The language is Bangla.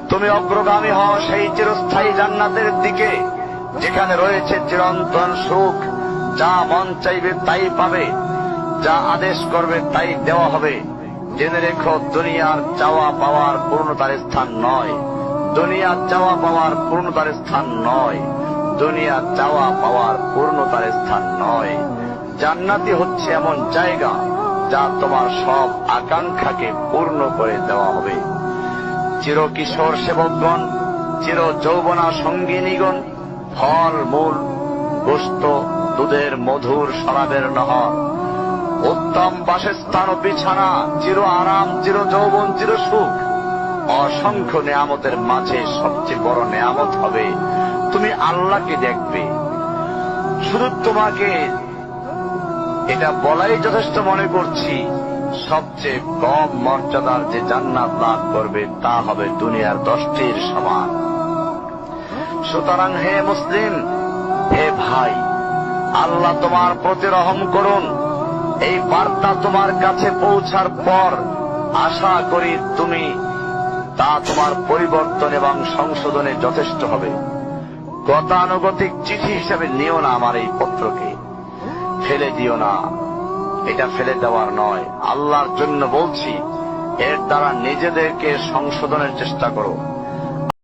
তুমি অগ্রগামী হও সেই চিরস্থায়ী জান্নাতের দিকে, যেখানে রয়েছে চিরন্তন সুখ। যা মন চাইবে তাই পাবে, যা আদেশ করবে তাই দেওয়া হবে। জেনে রেখো, দুনিয়ার চাওয়া পাওয়ার পূর্ণতার স্থান নয়, দুনিয়ার চাওয়া পাওয়ার পূর্ণতার স্থান নয়, দুনিয়ার চাওয়া পাওয়ার পূর্ণতার স্থান নয়। জান্নাতি হচ্ছে এমন জায়গা যা তোমার সব আকাঙ্ক্ষাকে পূর্ণ করে দেওয়া হবে। চির কিশোর সেবকগণ, চির যৌবনা সঙ্গিনীগণ, ফল মূল, গোস্ত, দুধের মধুর শরাবের নহর, উত্তম বাসস্থান ও বিছানা, চির আরাম, চির যৌবন, চির সুখ, অসংখ্য নেয়ামতের মাঝে সবচেয়ে বড় নেয়ামত হবে তুমি আল্লাহকে দেখবে। শুধু তোমাকে এটা বলাই যথেষ্ট মনে করছি, সবচেয়ে কম মর্যাদার যে জান্নাত লাভ করবে তা হবে দুনিয়ার 10টির সমান। সুতরাং হে মুসলিম, হে ভাই, আল্লাহ তোমার প্রতি রহম করুন। এই বার্তা তোমার কাছে পৌঁছার পর আশা করি তুমি তা তোমার পরিবর্তন এবং সংশোধনে যথেষ্ট হবে। গতানুগতিক চিঠি হিসেবে নিও না আমার এই পত্রকে, ফেলে দিও না। এটা ফেলে দেওয়ার নয়, আল্লাহর জন্য বলছি, এর দ্বারা নিজেদেরকে সংশোধনের চেষ্টা করো।